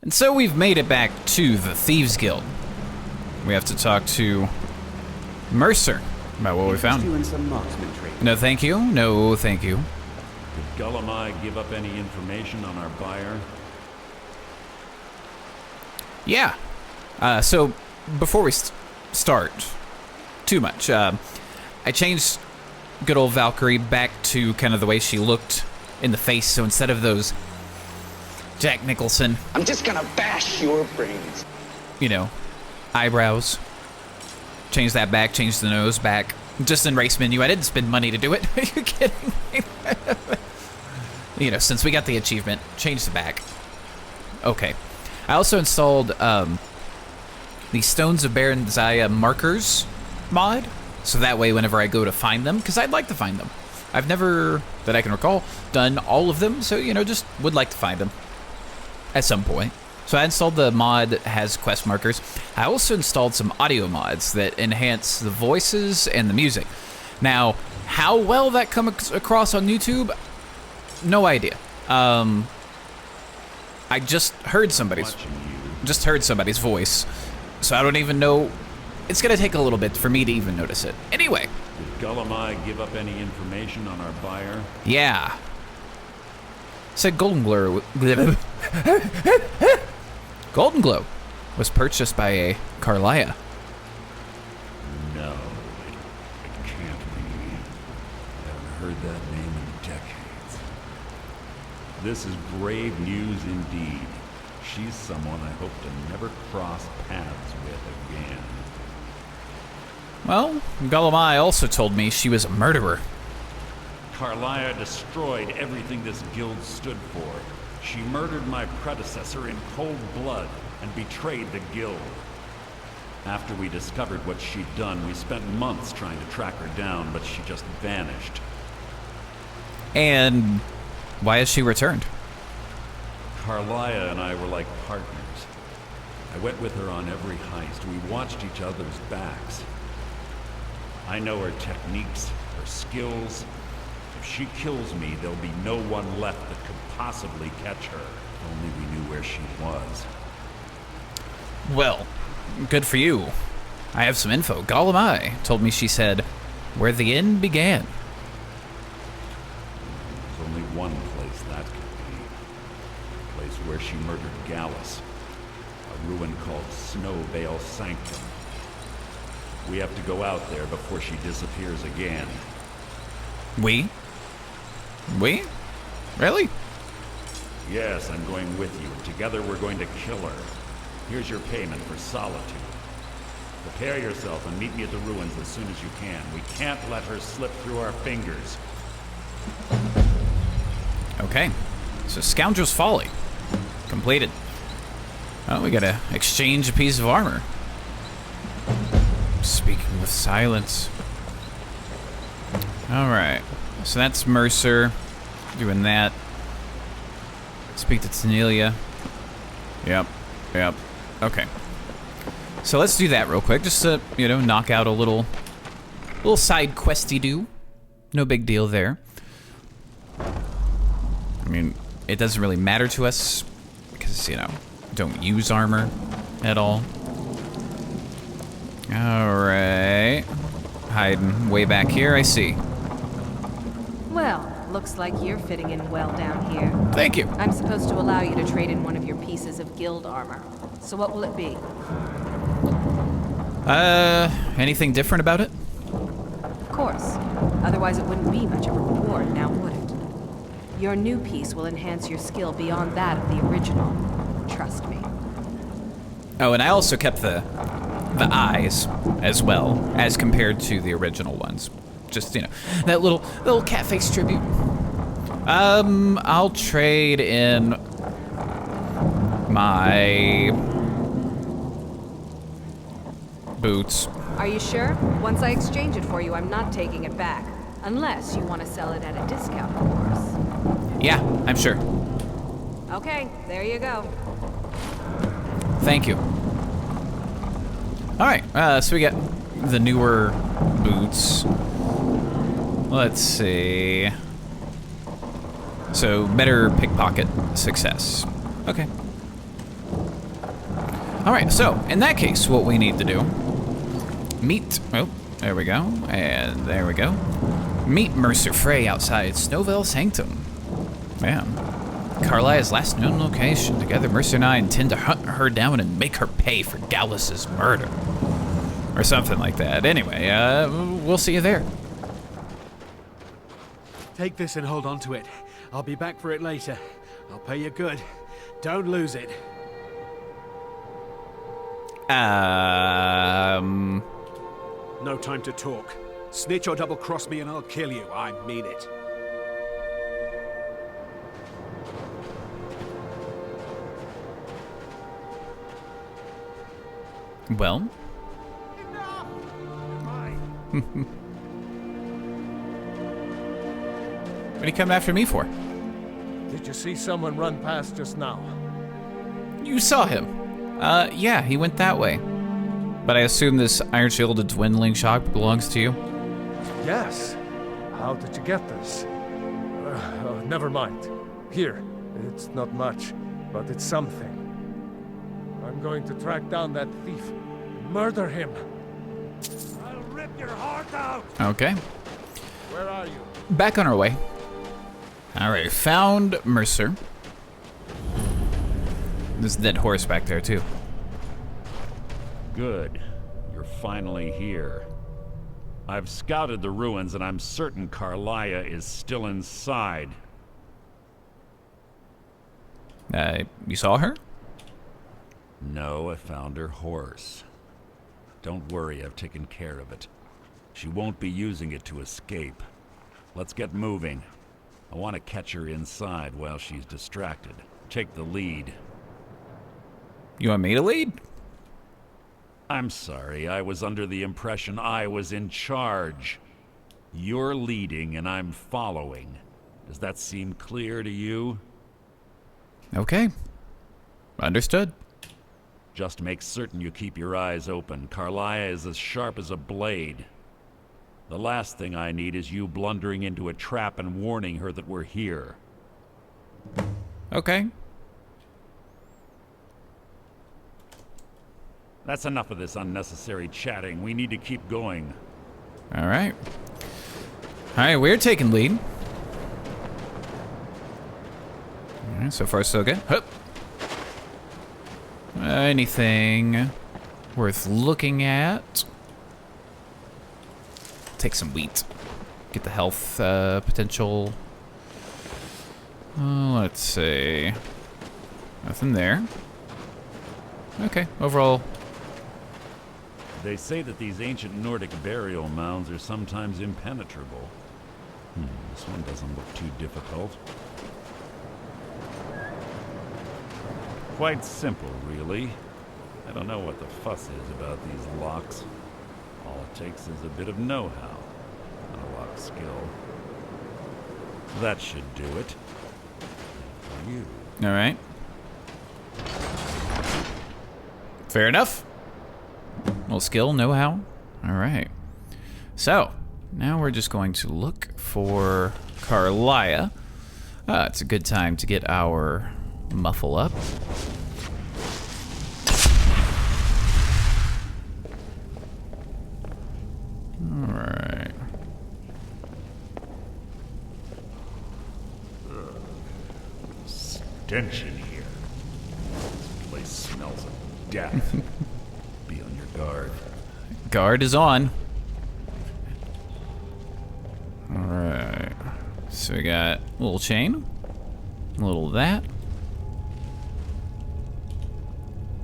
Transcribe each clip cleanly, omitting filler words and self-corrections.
And so we've made it back to the Thieves Guild. We have to talk to Mercer about what we found. You in some marksman training. No, thank you. No, thank you. Did Gullumai give up any information on our buyer? Yeah. So before we start too much, I changed good old Valkyrie back to kind of the way she looked in the face. So instead of those Jack Nicholson, I'm just gonna bash your brains. you know, eyebrows. Change that back, change the nose back. Just in race menu. I didn't spend money to do it. Are you kidding me? You know, since we got the achievement, change the back. Okay. I also installed the Stones of Baron Zaya markers mod. So that way whenever I go to find them, because I'd like to find them. I've never, that I can recall, done all of them. So, you know, just would like to find them at some point. So I installed the mod that has quest markers. I also installed some audio mods that enhance the voices and the music. Now, how well that comes across on YouTube, no idea. I just heard somebody's voice, so I don't even know. It's gonna take a little bit for me to even notice it. Anyway. Did Gullumai give up any information on our buyer? Yeah. Said Golden Glow. Golden Glow was purchased by a Carlia. No, it can't be. I haven't heard that name in decades. This is grave news indeed. She's someone I hope to never cross paths with again. Well, Gullumai also told me she was a murderer. Carlia destroyed everything this guild stood for. She murdered my predecessor in cold blood and betrayed the guild. After we discovered what she'd done, we spent months trying to track her down, but she just vanished. And why has she returned? Carlia and I were like partners. I went with her on every heist. We watched each other's backs. I know her techniques, her skills. If she kills me, there'll be no one left that could possibly catch her. If only we knew where she was. Well, good for you. I have some info. Gullumai told me she said, where the end began. There's only one place that could be. A place where she murdered Gallus. A ruin called Snowvale Sanctum. We have to go out there before she disappears again. We? Really? Yes, I'm going with you. Together we're going to kill her. Here's your payment for solitude. Prepare yourself and meet me at the ruins as soon as you can. We can't let her slip through our fingers. Okay. So Scoundrel's Folly. Completed. Oh, we gotta exchange a piece of armor. Speaking with silence. Alright. So that's Mercer. Doing that. Speak to Tanelia. Yep. Okay. So let's do that real quick, just to, you know, knock out a little side questy-do. No big deal there. I mean, it doesn't really matter to us, because, you know, don't use armor at all. Alright. Hiding way back here, I see. Well, looks like you're fitting in well down here. Thank you. I'm supposed to allow you to trade in one of your pieces of guild armor. So what will it be? Anything different about it? Of course. Otherwise it wouldn't be much of a reward, now would it? Your new piece will enhance your skill beyond that of the original. Trust me. Oh, and I also kept the eyes as well, as compared to the original ones. Just, you know, that little cat face tribute. I'll trade in my boots. Are you sure? Once I exchange it for you, I'm not taking it back. Unless you want to sell it at a discount, of course. Yeah, I'm sure. Okay, there you go. Thank you. Alright, so we got the newer boots. Let's see. So, better pickpocket success. Okay. All right, so in that case, what we need to do, meet, oh, there we go, and there we go. Meet Mercer Frey outside Snowville Sanctum. Yeah. Carlia's last known location. Together, Mercer and I intend to hunt her down and make her pay for Dallas's murder. Or something like that. Anyway, we'll see you there. Take this and hold on to it. I'll be back for it later. I'll pay you good. Don't lose it. No time to talk. Snitch or double-cross me and I'll kill you. I mean it. Well? Enough! What are you coming after me for? Did you see someone run past just now? You saw him. Yeah, he went that way. But I assume this iron-shielded dwindling shock belongs to you? Yes. How did you get this? Never mind. Here. It's not much, but it's something. I'm going to track down that thief. Murder him. I'll rip your heart out! Okay. Where are you? Back on our way. Alright, found Mercer. There's a dead horse back there, too. Good. You're finally here. I've scouted the ruins and I'm certain Carlia is still inside. You saw her? No, I found her horse. Don't worry, I've taken care of it. She won't be using it to escape. Let's get moving. I want to catch her inside while she's distracted. Take the lead. You want me to lead? I'm sorry, I was under the impression I was in charge. You're leading and I'm following. Does that seem clear to you? Okay. Understood. Just make certain you keep your eyes open. Carlia is as sharp as a blade. The last thing I need is you blundering into a trap and warning her that we're here. Okay. That's enough of this unnecessary chatting. We need to keep going. Alright. Alright, we're taking lead. Alright, so far so good. Hup. Anything worth looking at? Take some wheat. Get the health potential. Let's see. Nothing there. Okay, overall. They say that these ancient Nordic burial mounds are sometimes impenetrable. This one doesn't look too difficult. Quite simple, really. I don't know what the fuss is about these locks. All it takes is a bit of know-how, not a lot of skill. That should do it. For you. All right. Fair enough. Well, skill, know-how. All right. So, now we're just going to look for Carlia. It's a good time to get our muffle up. All right. Stench in here. This place smells of death. Be on your guard. Guard is on. All right. So we got a little chain, a little of that.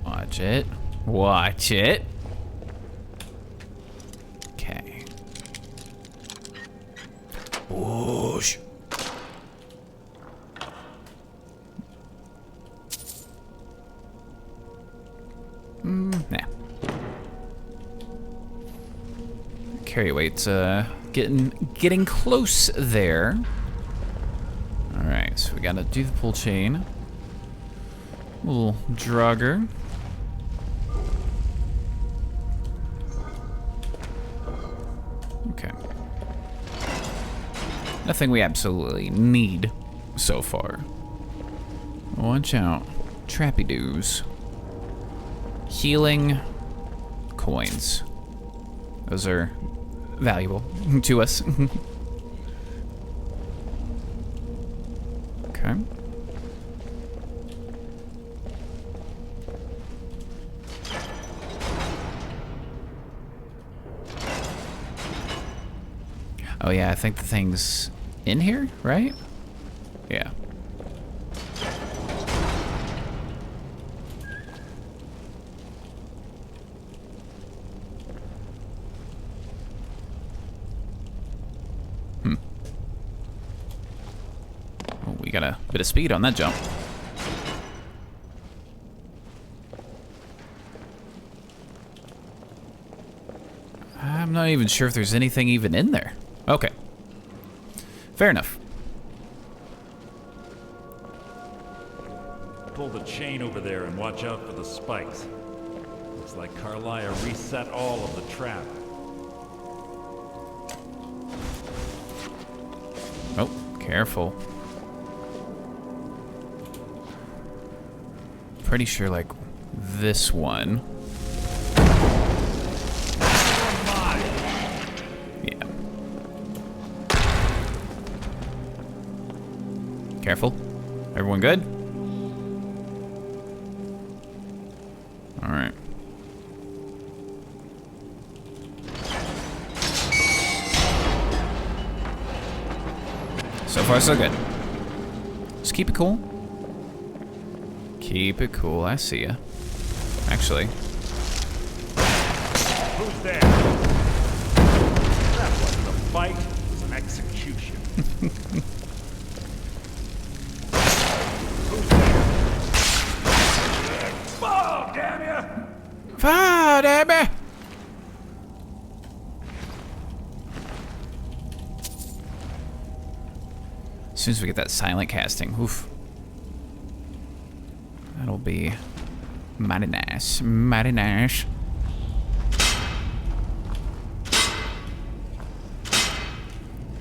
Watch it. Watch it. Okay. Whoosh. Nah. Carry weight's getting close there. All right, so we gotta do the pull chain. Little drugger. Okay. Nothing we absolutely need so far. Watch out, trappy doos. Healing coins. Those are valuable to us. Okay. Oh yeah, I think the thing's in here, right? Yeah. Oh, we got a bit of speed on that jump. I'm not even sure if there's anything even in there. Okay. Fair enough. Pull the chain over there and watch out for the spikes. Looks like Carlia reset all of the trap. Oh, careful. Pretty sure, like, this one. Yeah. Careful. Everyone good? All right. So far, so good. Just keep it cool. Keep it cool. I see ya. Actually. Who's there? That wasn't a fight. It was an execution. Who's there? Oh, damn ya! Ah, damn it! As soon as we get that silent casting, oof. That'll be mighty nice, mighty nice.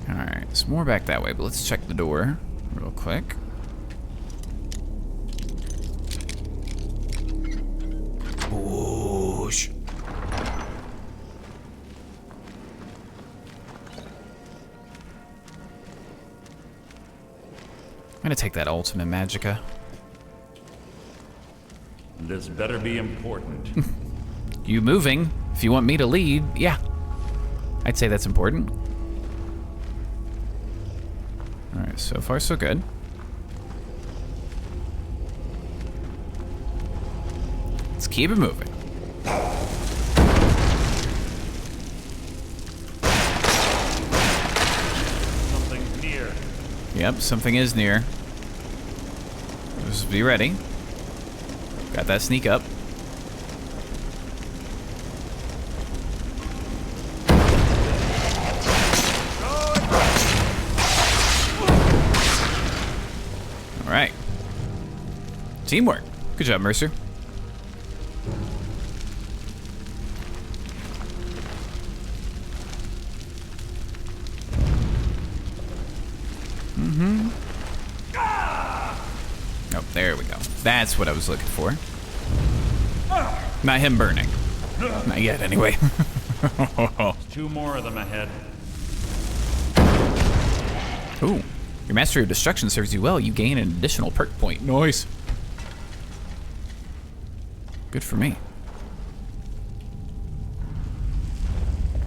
Alright, there's more back that way, but let's check the door real quick. Whoosh. I'm gonna take that ultimate magicka. This better be important. You moving, if you want me to lead, yeah. I'd say that's important. Alright, so far so good. Let's keep it moving. Something's near. Yep, something is near. Just be ready. Got that sneak up. All right. Teamwork. Good job, Mercer. Oh, there we go. That's what I was looking for. Not him burning. Not yet, anyway. Two more of them ahead. Ooh. Your Mastery of Destruction serves you well. You gain an additional perk point. Nice. Good for me.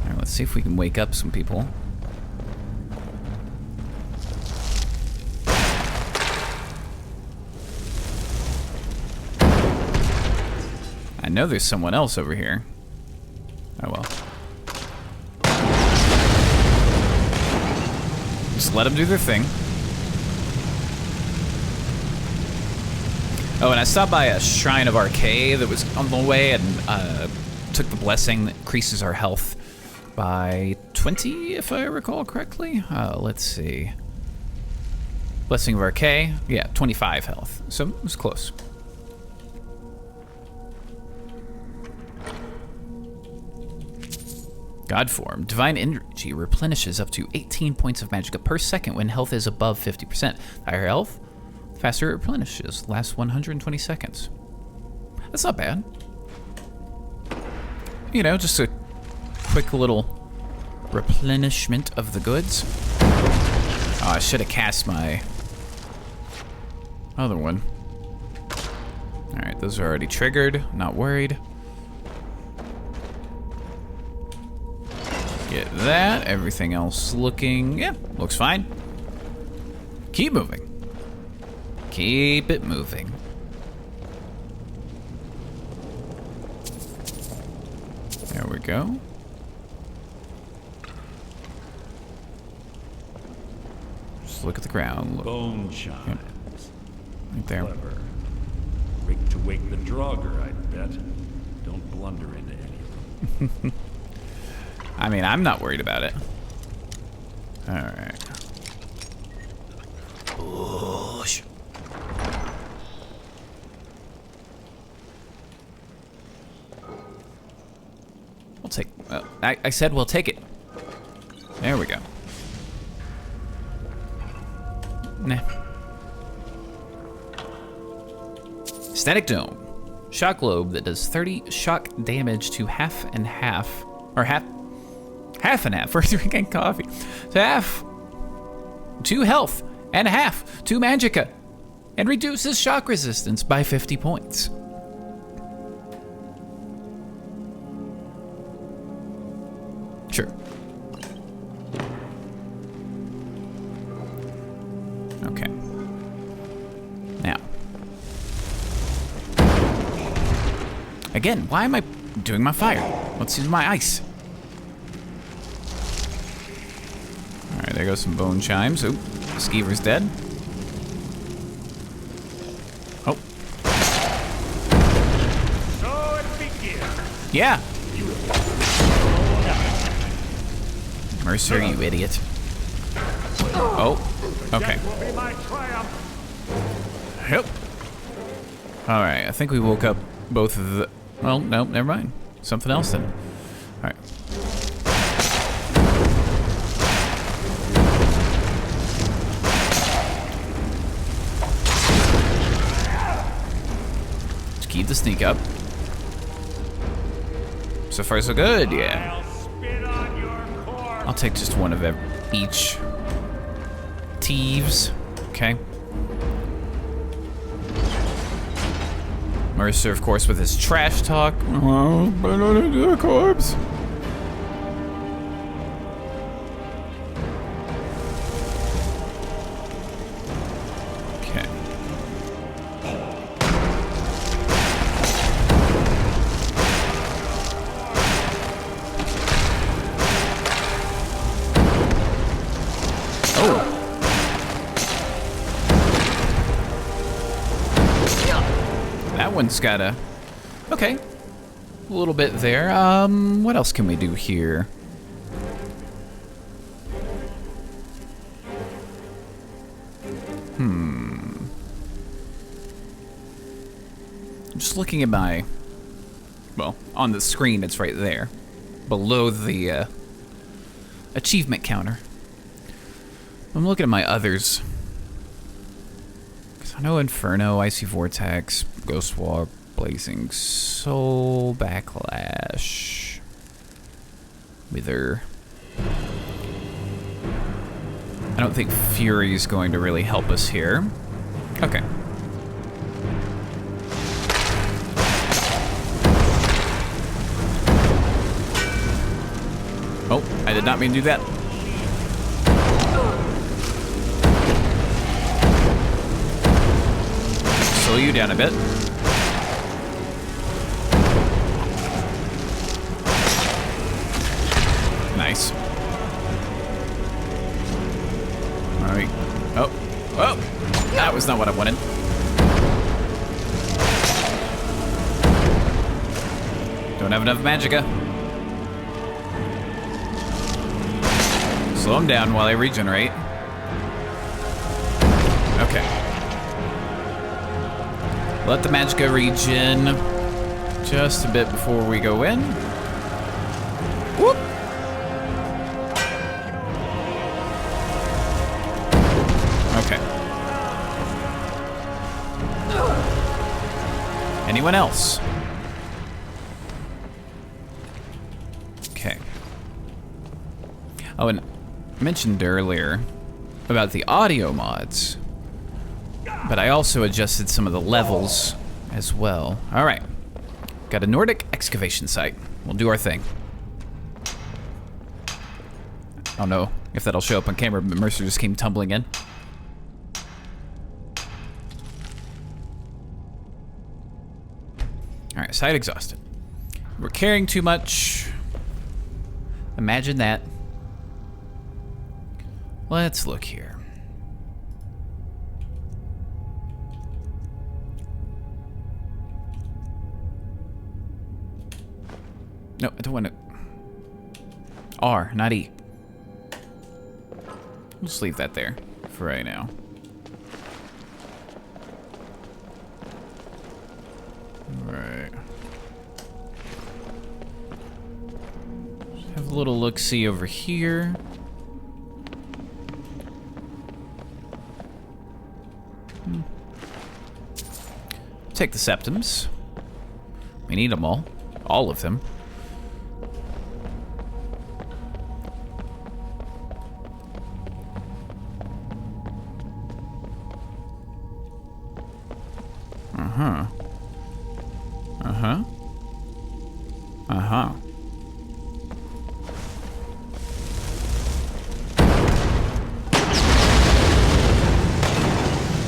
Alright, let's see if we can wake up some people. I know there's someone else over here. Oh well. Just let them do their thing. Oh, and I stopped by a Shrine of Arcade that was on the way and took the blessing that increases our health by 20, if I recall correctly. Let's see. Blessing of Arcade, yeah, 25 health. So it was close. God form. Divine energy replenishes up to 18 points of magicka per second when health is above 50%. Higher health, faster it replenishes. Lasts 120 seconds. That's not bad. you know, just a quick little replenishment of the goods. Oh, I should have cast my other one. Alright, those are already triggered. Not worried. Get that. Everything else looking, yeah, looks fine. Keep moving. Keep it moving. There we go. Just look at the ground. Look. Bone chimes. Yep. Right there. Clever. Rigged to wake the Draugr, I'd bet. Don't blunder into any of them. I mean, I'm not worried about it. Alright. Whoosh. We'll take... I said we'll take it. There we go. Nah. Static Dome. Shock globe that does 30 shock damage to half and half. Or half and half for drinking coffee. So half to health and half to magicka. And reduces shock resistance by 50 points. Sure. Okay. Now. Again, why am I doing my fire? Let's use my ice. Alright, there goes some bone chimes. Oop, Skeever's dead. Oh. So it begins. Yeah. Mercer, you idiot. Oh, okay. That will be my triumph. Yep. Alright, I think we woke up both of the... Well, no, never mind. Something else then. Alright. Just keep the sneak up. So far, so good, yeah. I'll spit on your corpse. I'll take just one of each. Thieves. Okay. Mercer, of course, with his trash talk. Oh, but not into a corpse. Okay. Oh. That one's got a... Okay. A little bit there. What else can we do here? Just looking at my... Well, on the screen, it's right there. Below the, achievement counter. I'm looking at my others. I know Inferno, Icy Vortex, Ghost Walk, Blazing Soul, Backlash, Wither. I don't think Fury is going to really help us here. Okay. Oh, I did not mean to do that. Slow you down a bit. Nice. Alright. Oh. Oh! That was not what I wanted. Don't have enough magicka. Slow him down while I regenerate. Okay. Let the magicka regen just a bit before we go in. Whoop! Okay. Anyone else? Oh, and I mentioned earlier about the audio mods, but I also adjusted some of the levels as well. All right, got a Nordic excavation site. We'll do our thing. I don't know if that'll show up on camera, but Mercer just came tumbling in. All right, site exhausted. We're carrying too much. Imagine that. Let's look here. No, I don't want to. R, not E. We'll just leave that there for right now. Alright. Have a little look-see over here. Take the septums. We need them all. All of them. Uh-huh. Uh-huh. Uh-huh.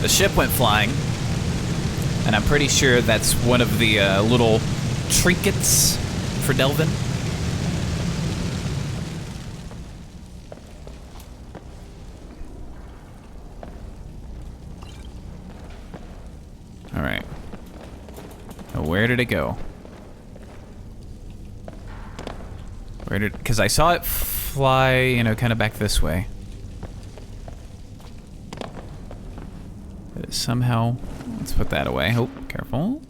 The ship went flying, and I'm pretty sure that's one of the little trinkets for Delvin. All right. Now where did it go? Where did? Because I saw it fly, you know, kind of back this way. But somehow, let's put that away. Oh, careful.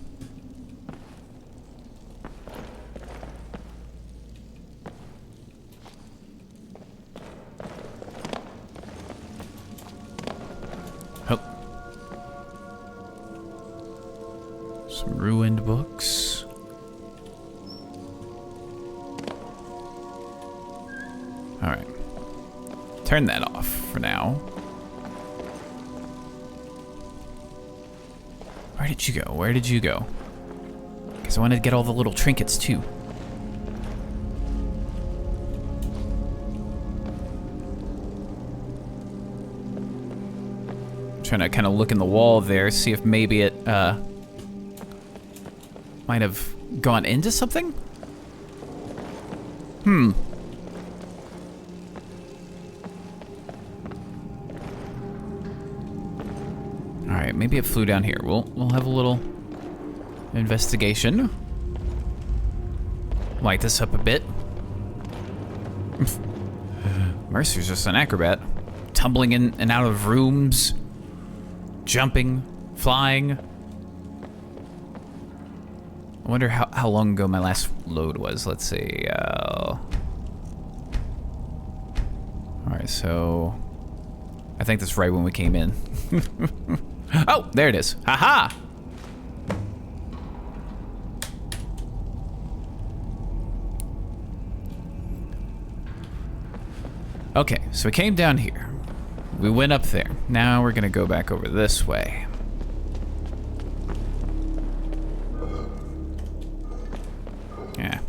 Oh. Some ruined books. All right. Turn that off for now. Where did you go? Where did you go? Because I wanted to get all the little trinkets too. I'm trying to kind of look in the wall there, see if maybe it might have gone into something? Hmm. Alright, maybe it flew down here. We'll have a little investigation. Light this up a bit. Mercer's just an acrobat. Tumbling in and out of rooms. Jumping. Flying. I wonder how long ago my last load was. Let's see. Alright, so... I think that's right when we came in. Oh, there it is. Haha! Okay, so we came down here. We went up there. Now we're gonna go back over this way. Yeah.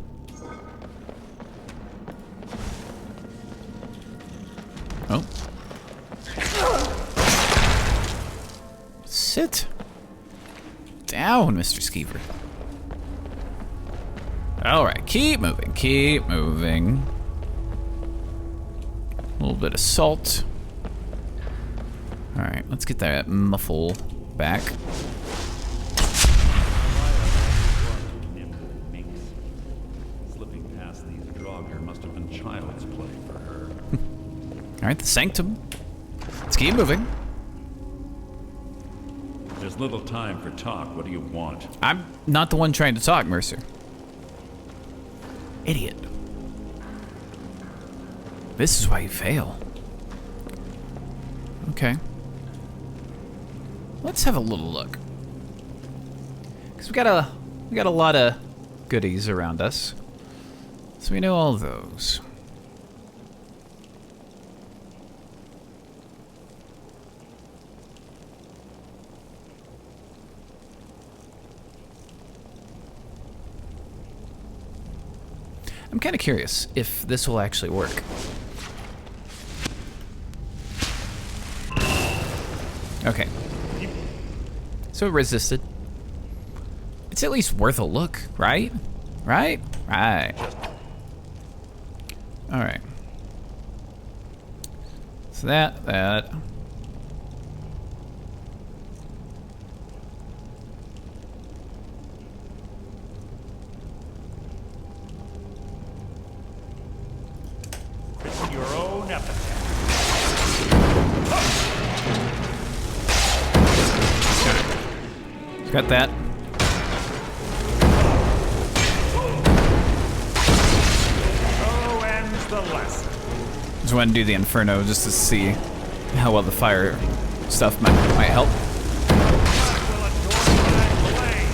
Oh. Sit down, Mr. Skeever. All right, keep moving, keep moving. A little bit of salt. All right, let's get that muffle back. Slipping past these Draugr must have been child's play for her. All right, the sanctum. Let's keep moving. There's little time for talk. What do you want? I'm not the one trying to talk, Mercer. Idiot. This is why you fail. Okay. Let's have a little look. Because we got a lot of goodies around us. So we know all those. I'm kind of curious if this will actually work. Okay. So it resisted. It's at least worth a look, right? Right? Right. Alright. So that. Your own epitaph. Got that. So ends the lesson. Just want to do the Inferno just to see how well the fire stuff might help. Will adorn my blade.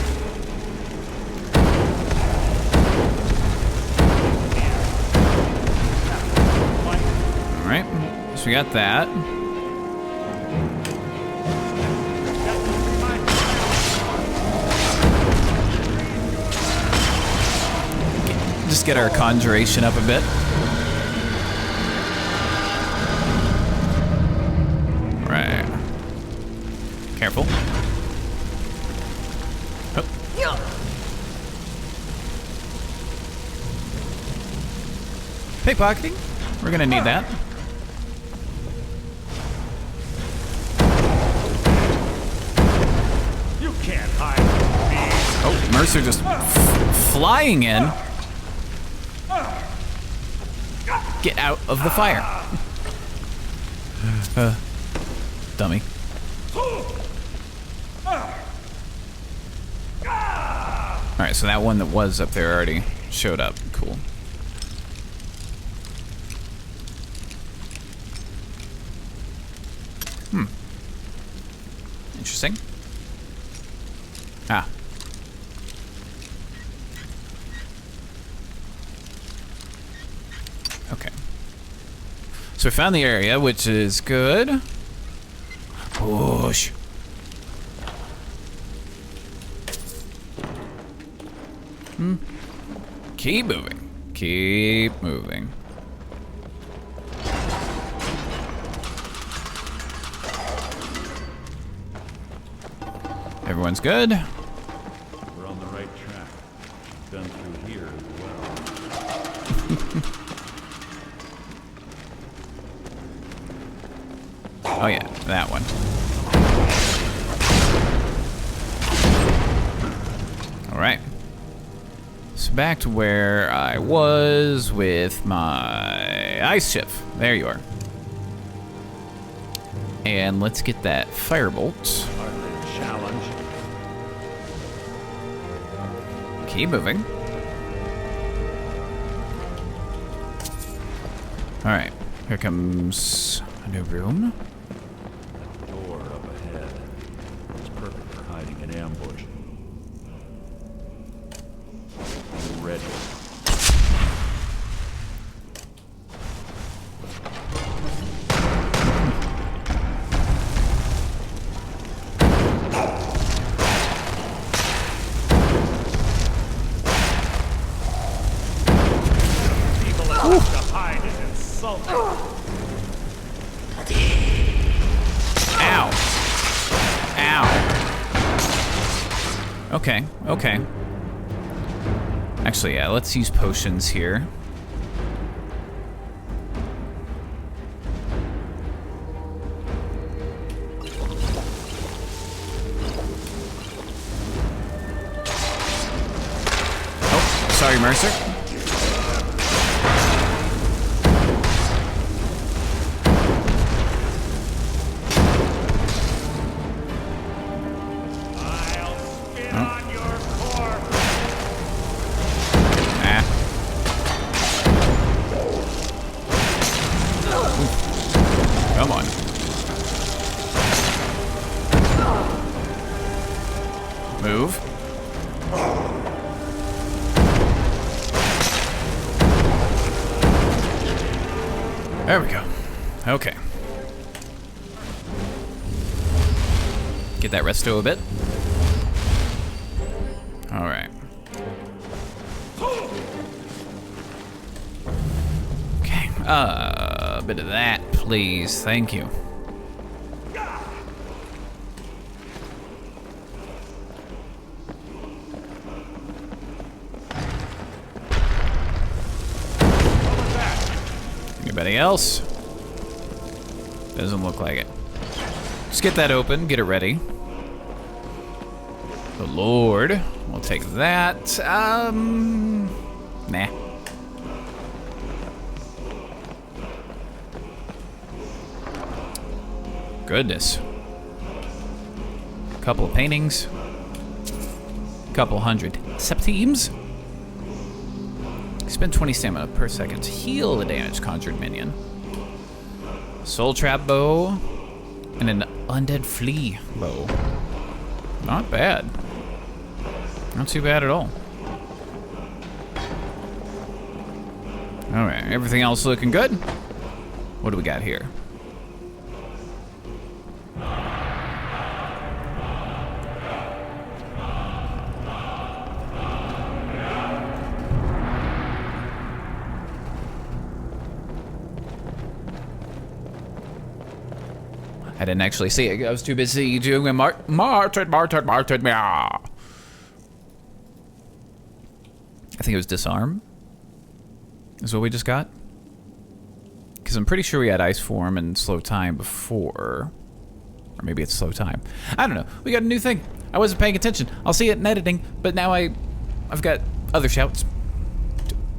Alright, so we got that. Just get our conjuration up a bit. Right. Careful. Oh. Pickpocketing. We're gonna need that. You can't hide from me. Oh, Mercer just flying in. Get out of the fire. Dummy. Alright, so that one that was up there already showed up. Cool. Interesting. Ah. Okay. So we found the area, which is good. Push. Keep moving. Keep moving. Everyone's good. We're on the right track. Been through here as well. Oh yeah, that one. All right. So back to where I was with my ice ship. There you are. And let's get that firebolt. Hardly a challenge. Keep moving. All right, here comes a new room. That door up ahead. It's perfect for hiding an ambush. Be ready. Ow. Ow. Okay, okay. Actually, yeah, let's use potions here. Oh, sorry, Mercer. Come on. Move. There we go. Okay. Get that resto a bit. All right. A bit of that, please. Thank you. Anybody else? Doesn't look like it. Let's get that open, get it ready. The Lord. We'll take that. Nah. Goodness. Couple of paintings. Couple hundred septimes. Spend 20 stamina per second to heal the damaged conjured minion. Soul trap bow. And an undead flea bow. Not bad. Not too bad at all. Alright, everything else looking good. What do we got here? I didn't actually see it. I was too busy doing Martin. I think it was disarm. Is what we just got? Because I'm pretty sure we had ice form and slow time before. Or maybe it's slow time. I don't know. We got a new thing. I wasn't paying attention. I'll see it in editing, but now I've got other shouts.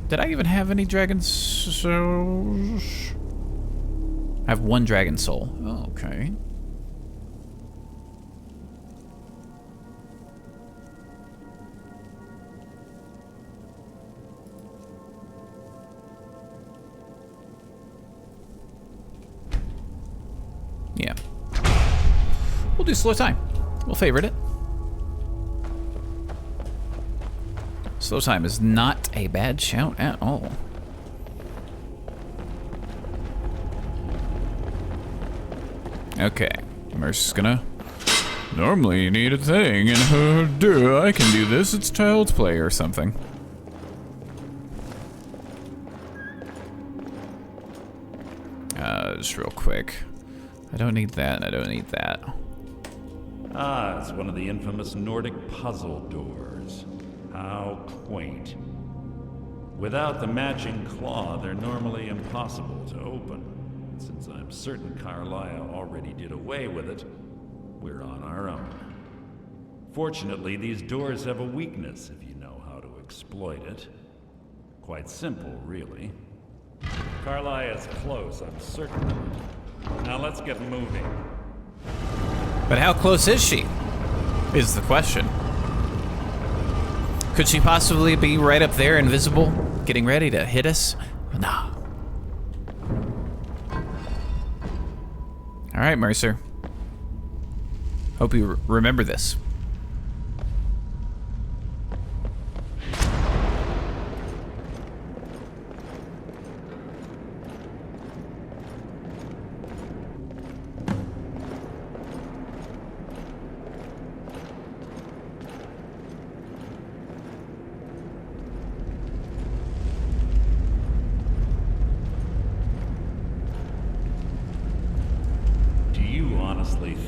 Did I even have any dragon souls? I have one dragon soul. Oh, okay. Yeah. We'll do slow time. We'll favorite it. Slow time is not a bad shout at all. Okay, Mercy's gonna... Normally you need a thing, and I can do this, it's child's play or something. Just real quick. I don't need that, and I don't need that. Ah, it's one of the infamous Nordic puzzle doors. How quaint. Without the matching claw, they're normally impossible to open. Since I'm certain Carlisle already did away with it, we're on our own. Fortunately, these doors have a weakness if you know how to exploit it. Quite simple, really. Carlisle is close, I'm certain of it. Now let's get moving. But how close is she? Is the question. Could she possibly be right up there, invisible, getting ready to hit us? Nah. All right, Mercer. Hope you remember this.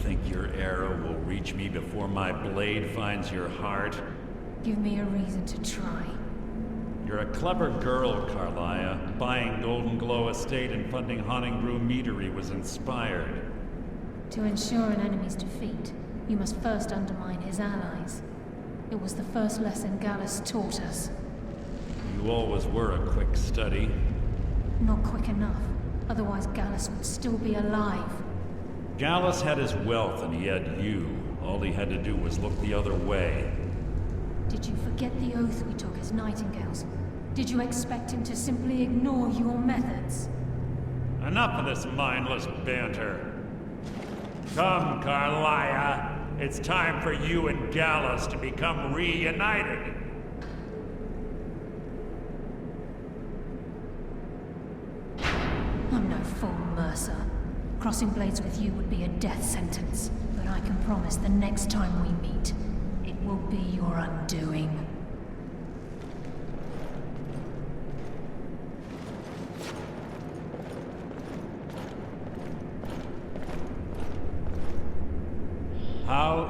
Think your arrow will reach me before my blade finds your heart? Give me a reason to try. You're a clever girl, Carlisle. Buying Golden Glow Estate and funding Haunting Brew Meadery was inspired. To ensure an enemy's defeat, you must first undermine his allies. It was the first lesson Gallus taught us. You always were a quick study. Not quick enough. Otherwise Gallus would still be alive. Gallus had his wealth and he had you. All he had to do was look the other way. Did you forget the oath we took as Nightingales? Did you expect him to simply ignore your methods? Enough of this mindless banter. Come, Carlisle. It's time for you and Gallus to become reunited. I'm no fool, Mercer. Crossing blades with you would be a death sentence, but I can promise the next time we meet, it will be your undoing.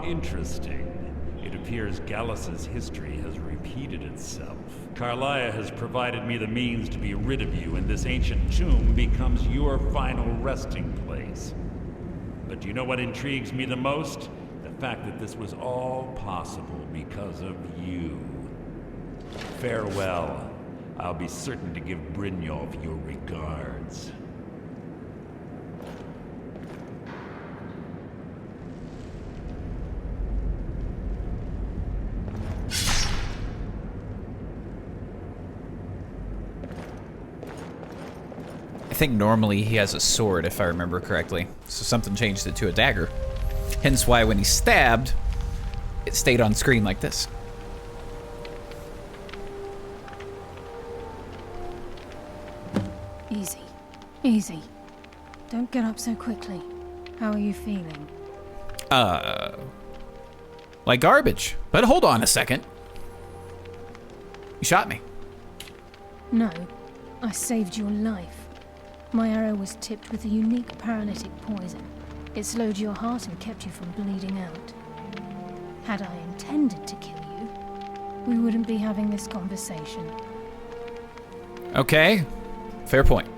How interesting. It appears Gallus's history has repeated itself. Carlia has provided me the means to be rid of you, and this ancient tomb becomes your final resting place. But do you know what intrigues me the most? The fact that this was all possible because of you. Farewell. I'll be certain to give Brynjolf your regards. I think normally he has a sword, if I remember correctly. So something changed it to a dagger. Hence why when he stabbed, it stayed on screen like this. Easy. Easy. Don't get up so quickly. How are you feeling? Like garbage. But hold on a second. You shot me. No. I saved your life. My arrow was tipped with a unique paralytic poison. It slowed your heart and kept you from bleeding out. Had I intended to kill you, we wouldn't be having this conversation. Okay. Fair point.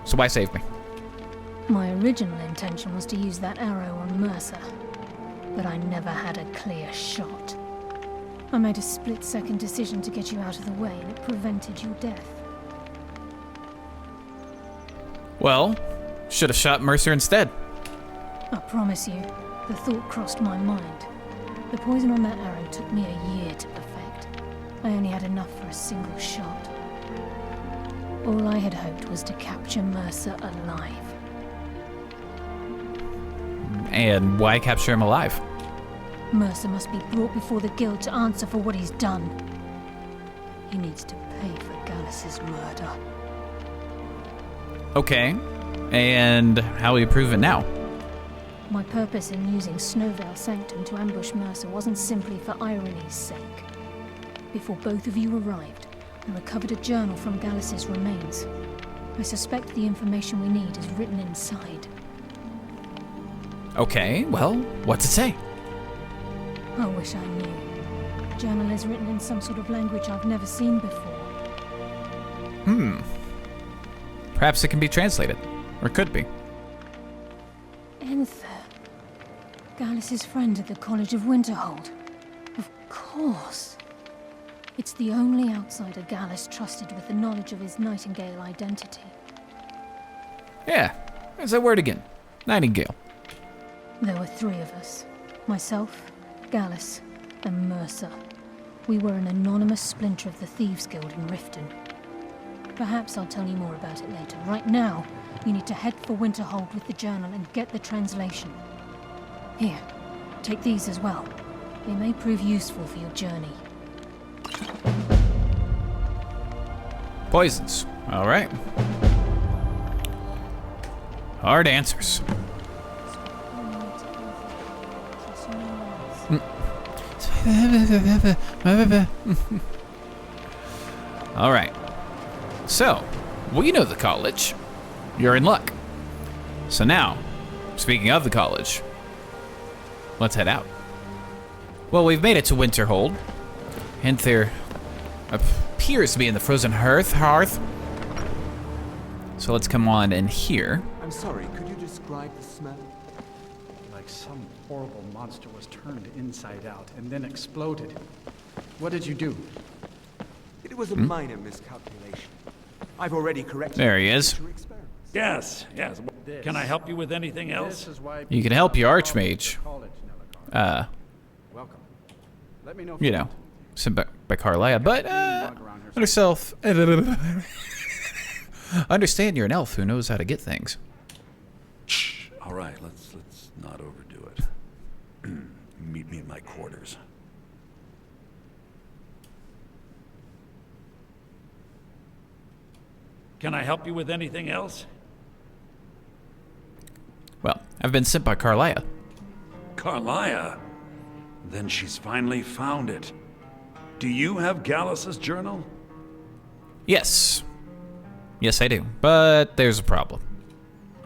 So why save me? My original intention was to use that arrow on Mercer, but I never had a clear shot. I made a split-second decision to get you out of the way, and it prevented your death. Well, should have shot Mercer instead. I promise you, the thought crossed my mind. The poison on that arrow took me a year to perfect. I only had enough for a single shot. All I had hoped was to capture Mercer alive. And why capture him alive? Mercer must be brought before the guild to answer for what he's done. He needs to pay for Gallus's murder. Okay. And how will you prove it now? My purpose in using Snowvale Sanctum to ambush Mercer wasn't simply for irony's sake. Before both of you arrived, I recovered a journal from Gallus's remains. I suspect the information we need is written inside. Okay, well, what's it say? I wish I knew. The journal is written in some sort of language I've never seen before. Perhaps it can be translated. Or could be. Enther. Gallus's friend at the College of Winterhold. Of course. It's the only outsider Gallus trusted with the knowledge of his Nightingale identity. Yeah, there's that word again. Nightingale. There were three of us. Myself, Gallus, and Mercer. We were an anonymous splinter of the Thieves Guild in Riften. Perhaps I'll tell you more about it later. Right now, you need to head for Winterhold with the journal and get the translation. Here, take these as well. They may prove useful for your journey. Poisons. All right. Hard answers. All right. So, we know the college. You're in luck. So now, speaking of the college, let's head out. Well, we've made it to Winterhold. And there appears to be in the frozen hearth. So let's come on in here. I'm sorry, could you describe the smell? Like some horrible monster was turned inside out and then exploded. What did you do? It was a minor miscalculation. I've already corrected There he is. future experiments. Yes. Can I help you with anything else? This is why You can help your Archmage. College, Nellicar. Welcome. Let me know if You know, sent by Carlia, but let herself understand you're an elf who knows how to get things. All right, let's not overdo it. Meet me in my quarters. Can I help you with anything else? Well, I've been sent by Carlia. Carlia? Then she's finally found it. Do you have Gallus's journal? Yes. Yes, I do. But there's a problem.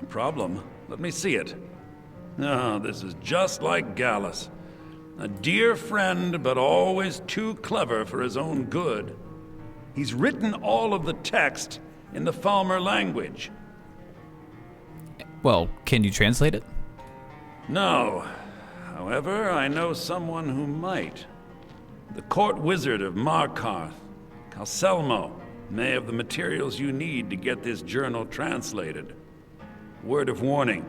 A problem? Let me see it. Oh, this is just like Gallus. A dear friend, but always too clever for his own good. He's written all of the text in the Falmer language. Well, can you translate it? No. However, I know someone who might. The court wizard of Markarth, Calcelmo, may have the materials you need to get this journal translated. Word of warning,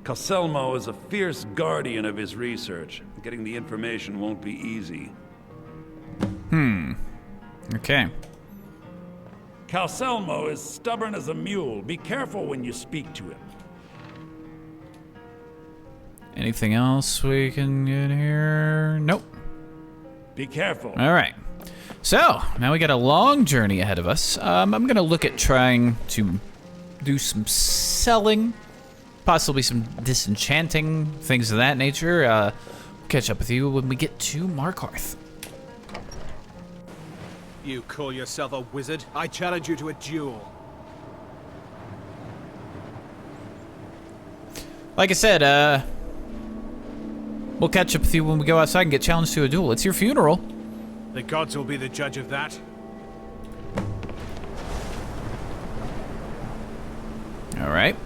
Calcelmo is a fierce guardian of his research. Getting the information won't be easy. Okay. Calcelmo is stubborn as a mule. Be careful when you speak to him. Anything else we can get here? Nope. Be careful. All right. So, now we got a long journey ahead of us. I'm going to look at trying to do some selling, possibly some disenchanting, things of that nature. Catch up with you when we get to Markarth. You call yourself a wizard? I challenge you to a duel. Like I said, we'll catch up with you when we go outside and get challenged to a duel. It's your funeral. The gods will be the judge of that. All right.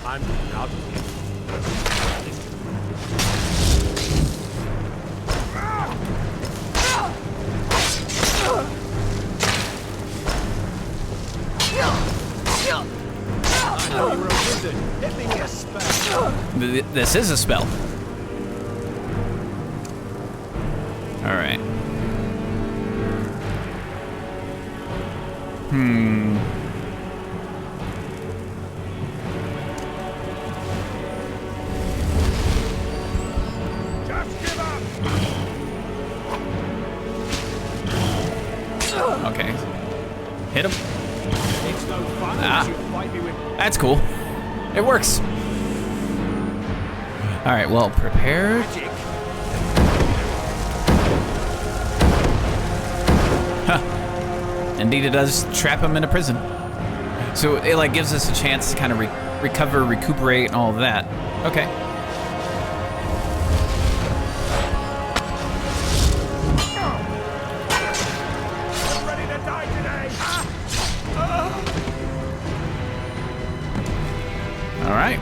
I'm out of here. I know you were a wizard. Hit me with a spell. This is a spell. All right. Okay. Hit him. It's no fun unless you fight me with... That's cool. It works. All right, well, prepared. Huh. Indeed, it does trap him in a prison. So it like gives us a chance to kind of recover, recuperate, and all of that. Okay. All right.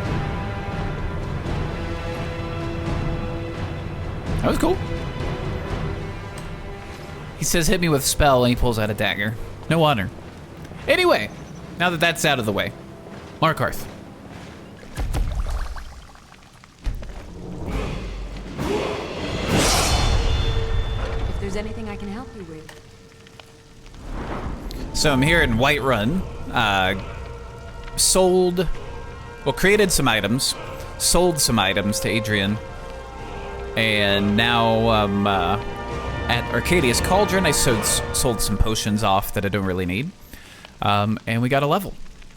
That was cool. He says, hit me with a spell, and he pulls out a dagger. No honor. Anyway, now that that's out of the way, Markarth. If there's anything I can help you with. So I'm here in Whiterun. Created some items, sold some items to Adrian, and now at Arcadia's Cauldron, I sold some potions off that I don't really need, and we got a level.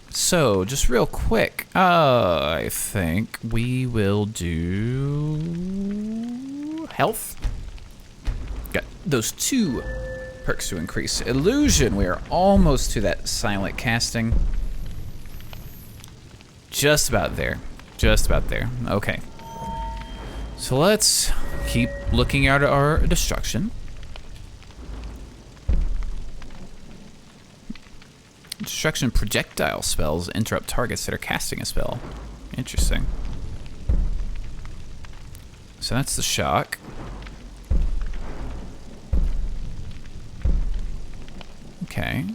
So just real quick, I think we will do health. Got those 2 perks to increase. Illusion, we are almost to that silent casting. Just about there. Just about there. Okay. So let's keep looking at our destruction. Destruction projectile spells interrupt targets that are casting a spell. Interesting. So that's the shock. Okay.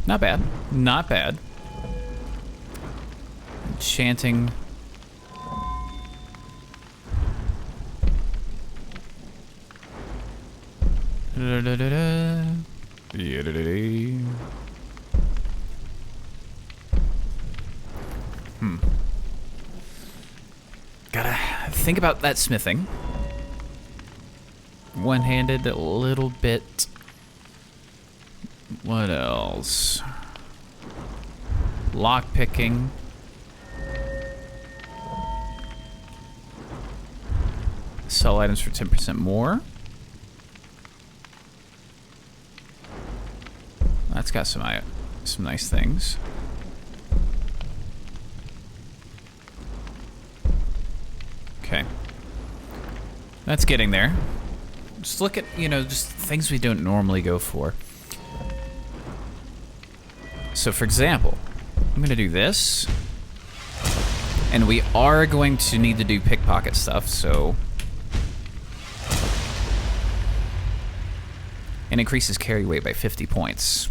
Not bad. Not bad. Enchanting. Gotta think about that smithing. One-handed a little bit. What else? Lock picking. Sell items for 10% more. That's got some nice things. Okay. That's getting there. Just look at, just things we don't normally go for. So, for example, I'm going to do this. And we are going to need to do pickpocket stuff, so... And increases carry weight by 50 points.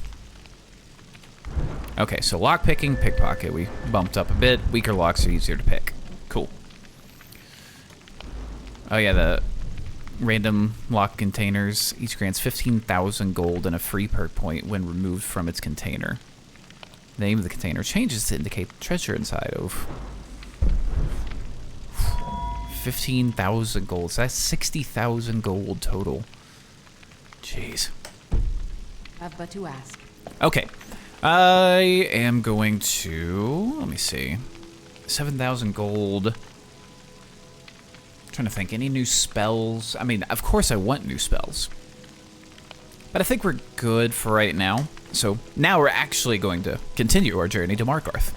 Okay, so lockpicking, pickpocket, we bumped up a bit. Weaker locks are easier to pick. Cool. Oh yeah, the random lock containers each grants 15,000 gold and a free perk point when removed from its container. The name of the container changes to indicate the treasure inside of 15,000 gold. So that's 60,000 gold total. Jeez. Have but to ask. Okay. I am going to... Let me see. 7,000 gold. I'm trying to think. Any new spells? I mean, of course I want new spells. But I think we're good for right now. So now we're actually going to continue our journey to Markarth.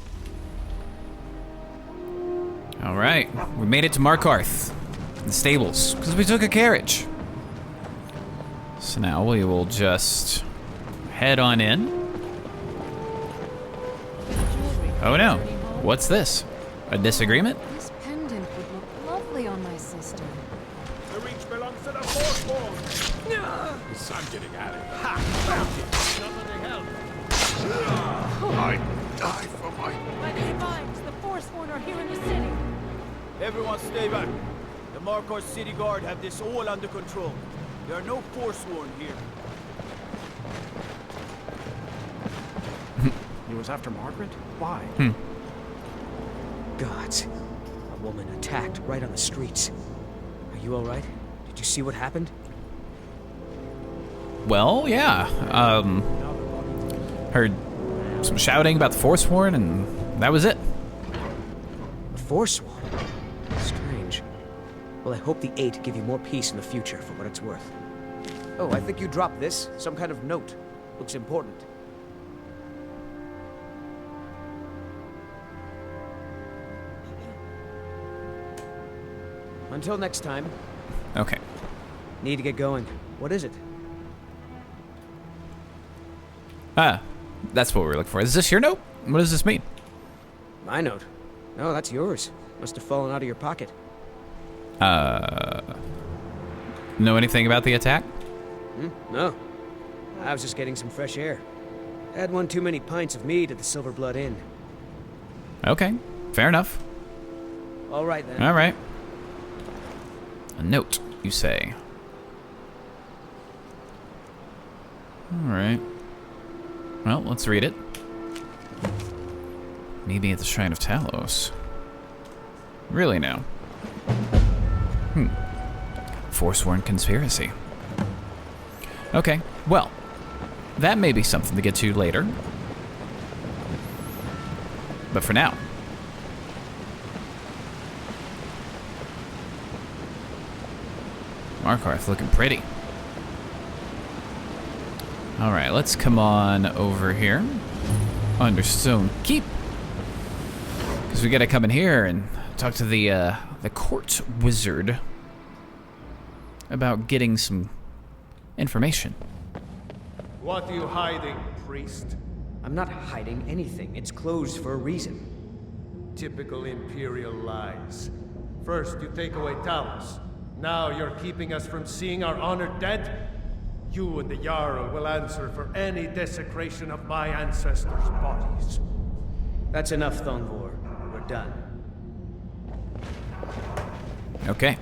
Alright. We made it to Markarth. The stables. Because we took a carriage. So now we will just head on in. Oh no, what's this? A disagreement? This pendant would look lovely on my sister. The reach belongs to the Forsworn. I'm getting out of here. Ha! Found it. Somebody help. I die for my... My divines, the Forsworn are here in the city. Everyone stay back. The Markarth City Guard have this all under control. There are no Forsworn here. He was after Margaret? Why? Gods. A woman attacked right on the streets. Are you alright? Did you see what happened? Well, yeah. Heard some shouting about the Forsworn, and that was it. The Forsworn? Strange. Well, I hope the Eight give you more peace in the future, for what it's worth. Oh, I think you dropped this. Some kind of note. Looks important. Until next time. Okay. Need to get going. What is it? Ah, that's what we were looking for. Is this your note? What does this mean? My note? No, that's yours. Must have fallen out of your pocket. Know anything about the attack? No. I was just getting some fresh air. Had one too many pints of mead at the Silver Blood Inn. Okay, fair enough. All right, then. All right. A note, you say. All right. Well, let's read it. Maybe at the Shrine of Talos. Really now. Forsworn conspiracy. Okay, well, that may be something to get to later. But for now. Markarth looking pretty. Alright, let's come on over here. Under Stone Keep. Because we gotta come in here and talk to the court wizard about getting some information. What are you hiding, priest? I'm not hiding anything. It's closed for a reason. Typical Imperial lies. First, you take away Talos. Now you're keeping us from seeing our honored dead? You and the Jarl will answer for any desecration of my ancestors' bodies. That's enough, Thongvor. We're done. Okay.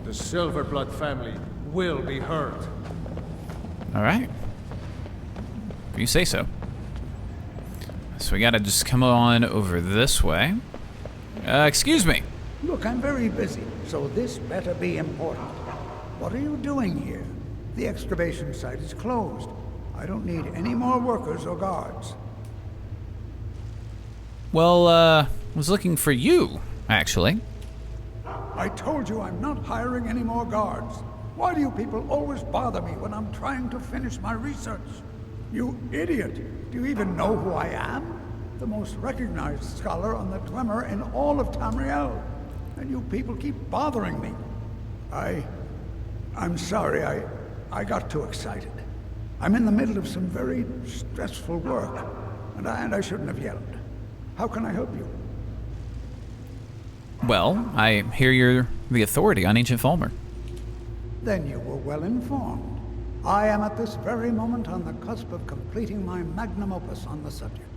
The Silverblood family will be heard. Alright. If you say so. So we gotta just come on over this way. Excuse me. Look, I'm very busy, so this better be important. What are you doing here? The excavation site is closed. I don't need any more workers or guards. Well, was looking for you, actually. I told you I'm not hiring any more guards. Why do you people always bother me when I'm trying to finish my research? You idiot! Do you even know who I am? The most recognized scholar on the Dwemer in all of Tamriel. And you people keep bothering me. I'm sorry, I got too excited. I'm in the middle of some very stressful work, and I shouldn't have yelled. How can I help you? Well, I hear you're the authority on Ancient Falmer. Then you were well informed. I am at this very moment on the cusp of completing my magnum opus on the subject.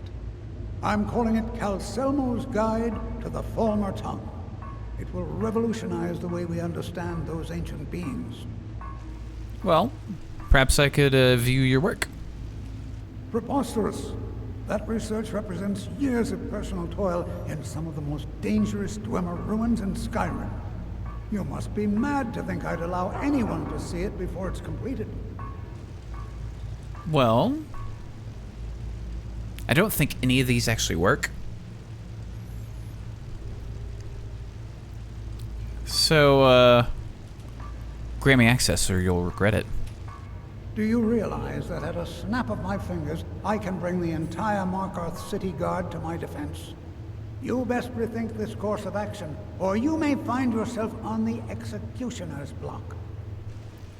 I'm calling it Calcelmo's Guide to the Falmer Tongue. It will revolutionize the way we understand those ancient beings. Well, perhaps I could view your work. Preposterous. That research represents years of personal toil in some of the most dangerous Dwemer ruins in Skyrim. You must be mad to think I'd allow anyone to see it before it's completed. Well, I don't think any of these actually work. So, grant me access or you'll regret it. Do you realize that at a snap of my fingers, I can bring the entire Markarth City Guard to my defense? You best rethink this course of action, or you may find yourself on the executioner's block.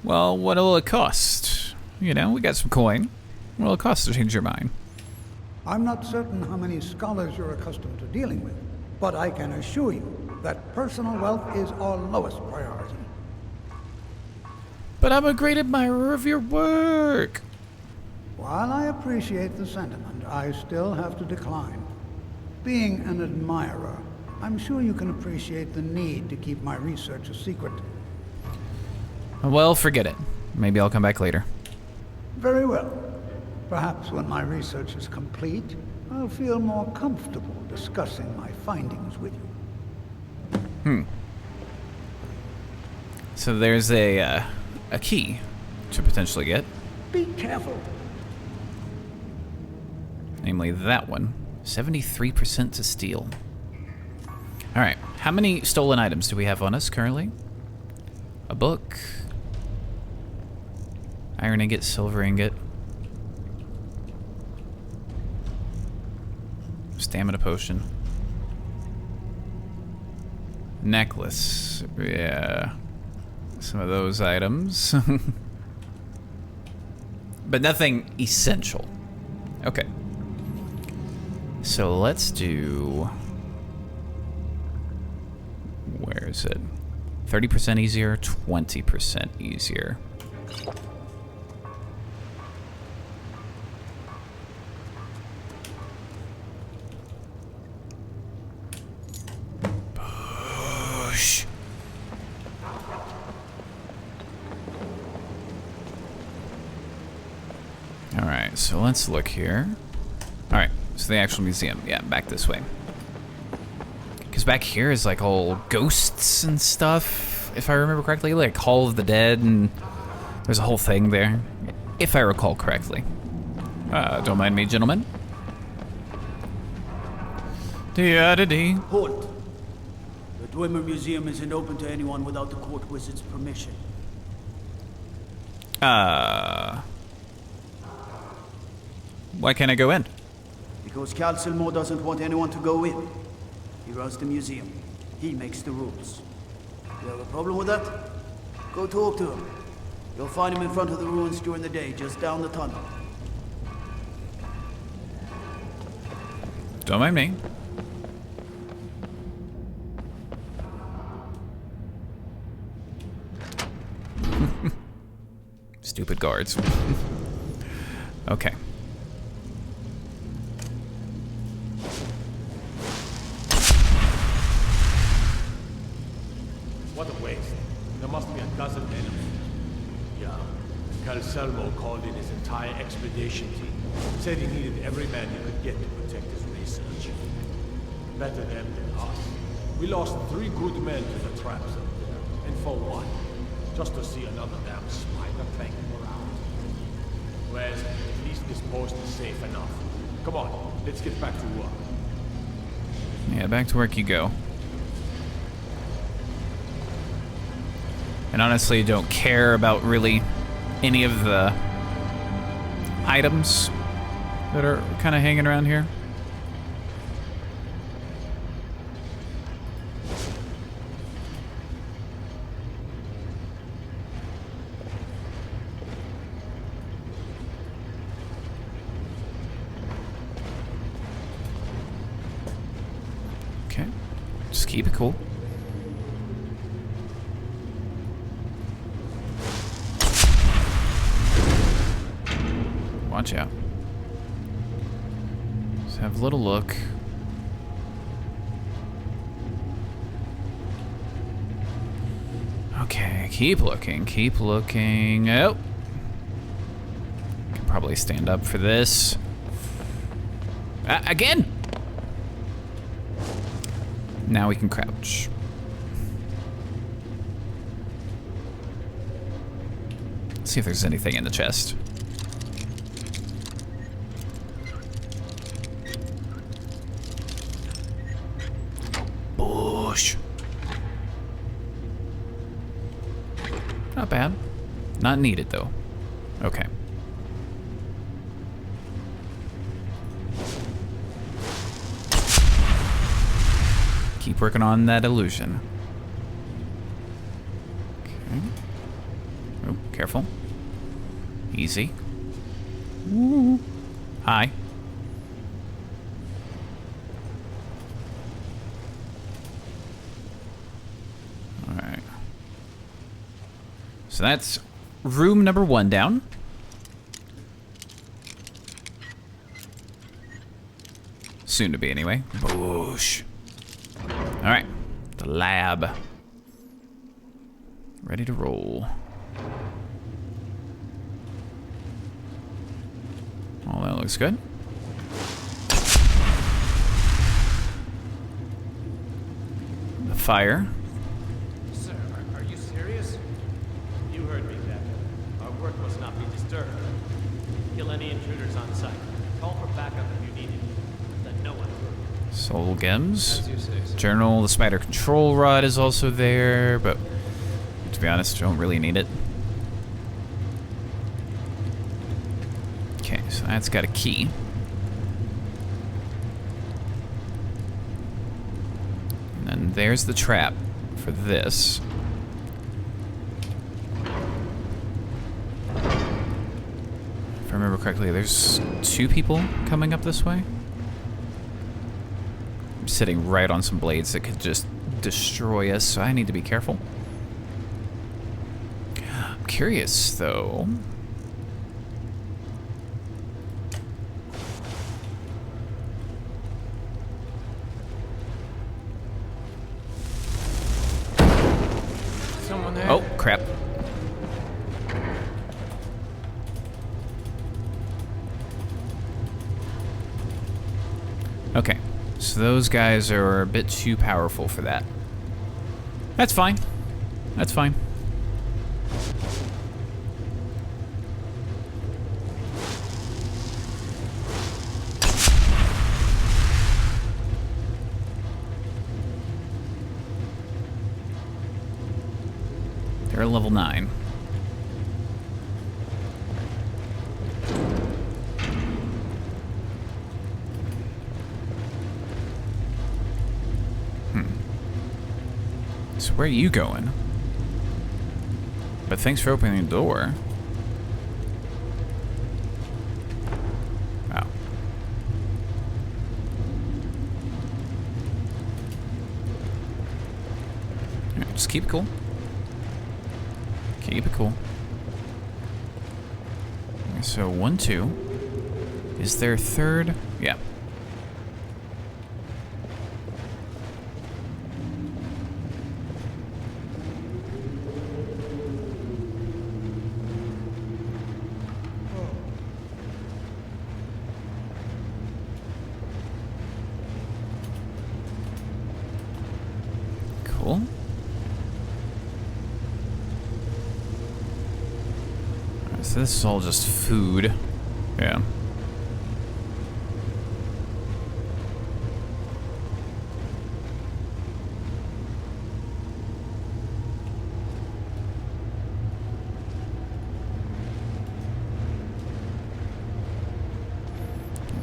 Well, what'll it cost? You know, we got some coin. What'll it cost to change your mind? I'm not certain how many scholars you're accustomed to dealing with, but I can assure you that personal wealth is our lowest priority. But I'm a great admirer of your work. While I appreciate the sentiment, I still have to decline. Being an admirer, I'm sure you can appreciate the need to keep my research a secret. Well, forget it. Maybe I'll come back later. Very well. Perhaps when my research is complete, I'll feel more comfortable discussing my findings with you. So there's a key to potentially get. Be careful. Namely that one. 73% to steal. Alright, how many stolen items do we have on us currently? A book. Iron ingot, silver ingot. Stamina potion. Necklace. Yeah. Some of those items. But nothing essential. Okay. So let's do... Where is it? 30% easier, 20% easier. Push. Alright, so let's look here. Alright, so the actual museum. Yeah, back this way. Because back here is like all ghosts and stuff, if I remember correctly. Like Hall of the Dead, and there's a whole thing there, if I recall correctly. Don't mind me, gentlemen. Dee-da-dee. Halt! The Dwemer Museum isn't open to anyone without the court wizard's permission. Why can't I go in? Because Calcelmo doesn't want anyone to go in. He runs the museum. He makes the rules. You have a problem with that? Go talk to him. You'll find him in front of the ruins during the day, just down the tunnel. Don't mind me. Stupid guards. Okay. What a waste. There must be a dozen enemies. Yeah. Calcelmo called in his entire expedition team. Said he needed every man he could get to protect his research. Better them than us. We lost 3 good men to the traps up there. And for what? Just to see another damn spider tank around. Well, at least this post is safe enough. Come on, let's get back to work. Yeah, back to work you go. And honestly, don't care about really any of the items that are kind of hanging around here. Okay, just keep it cool. Watch out. Let's have a little look. Okay, keep looking, keep looking. Oh. Can probably stand up for this. Again! Now we can crouch. Let's see if there's anything in the chest. Not bad. Not needed, though. Okay. Keep working on that illusion. Okay. Oh, careful. Easy. Ooh. Hi. So that's room number 1 down. Soon to be, anyway. Boosh. All right, the lab. Ready to roll. Oh, that looks good. The fire. Soul gems. Journal, the spider control rod is also there, but to be honest, don't really need it. Okay, so that's got a key. And then there's the trap for this. If I remember correctly, there's 2 people coming up this way. I'm sitting right on some blades that could just destroy us, so I need to be careful. I'm curious, though. Someone there? Oh, crap. Okay. So those guys are a bit too powerful for that. That's fine. That's fine. They're level 9. So where are you going? But thanks for opening the door. Wow. Alright, just keep it cool. Keep it cool. Okay, so 1, 2. Is there a third? Yeah. Cool. Alright, so this is all just food. Yeah.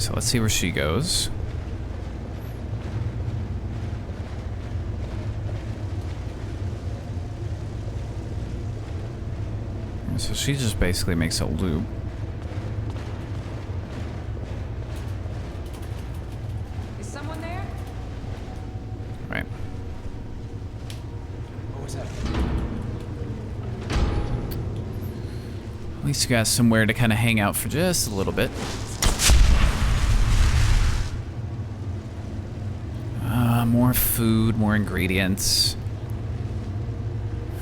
So let's see where she goes. So she just basically makes a loop. Is someone there? Right. What was that? At least you got somewhere to kind of hang out for just a little bit. More food, more ingredients.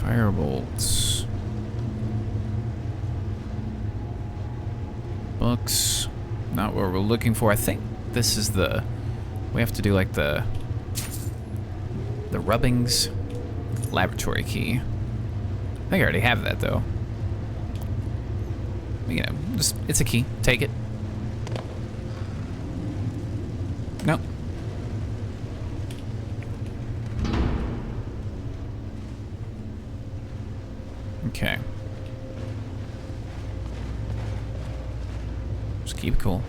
Firebolts. Books. Not what we're looking for. I think this is the... We have to do like the rubbings. Laboratory key. I think I already have that though. You know, just, it's a key. Take it. Nope. Okay. Just keep it cool.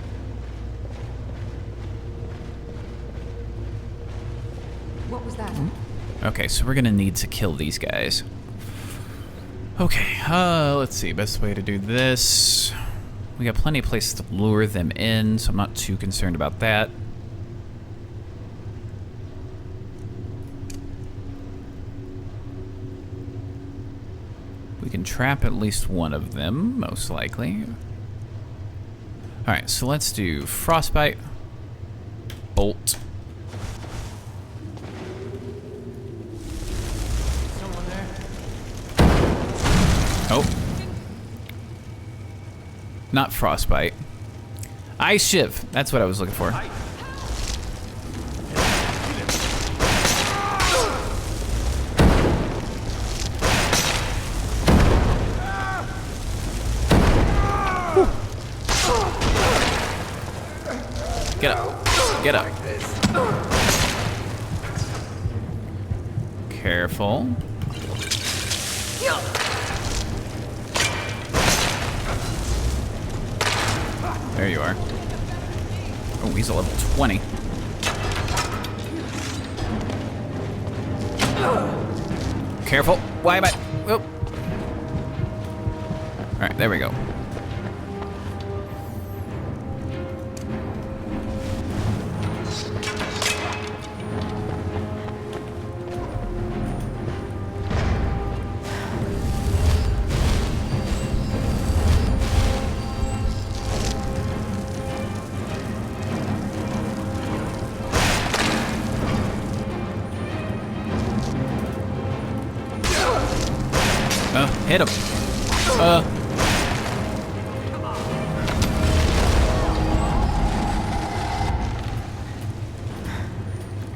What was that? Okay, so we're gonna need to kill these guys. Okay, let's see. Best way to do this. We got plenty of places to lure them in, so I'm not too concerned about that. We can trap at least one of them, most likely. Alright, so let's do Frostbite, Bolt. Someone there? Oh. Not Frostbite. Ice Shiv. That's what I was looking for. Get up. Get up. Careful. There you are. Oh, he's a level 20. Careful. Why am I... Oh. Alright, there we go. Hit him.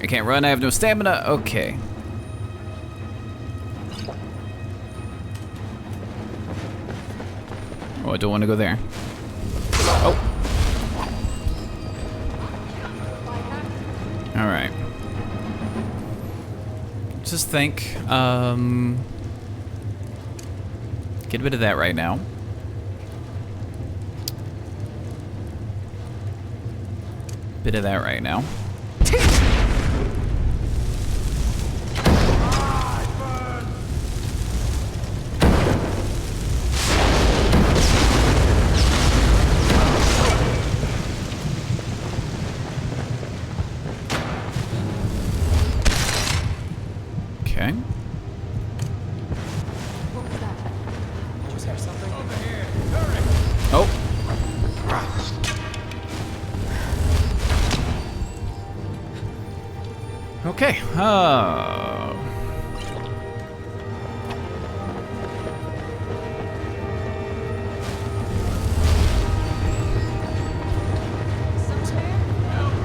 I can't run, I have no stamina. Okay. Oh, I don't want to go there. Oh. Alright. Just think, get a bit of that right now. Bit of that right now. Okay. Oh. Okay.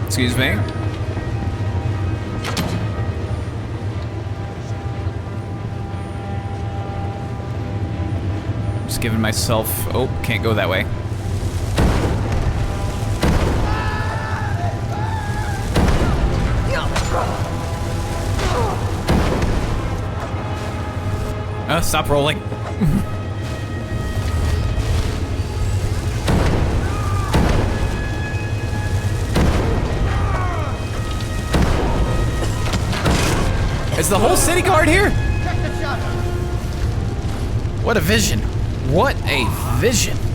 Excuse me. Just giving myself... Oh, can't go that way. Stop rolling. the whole city guard here? What a vision. What a vision.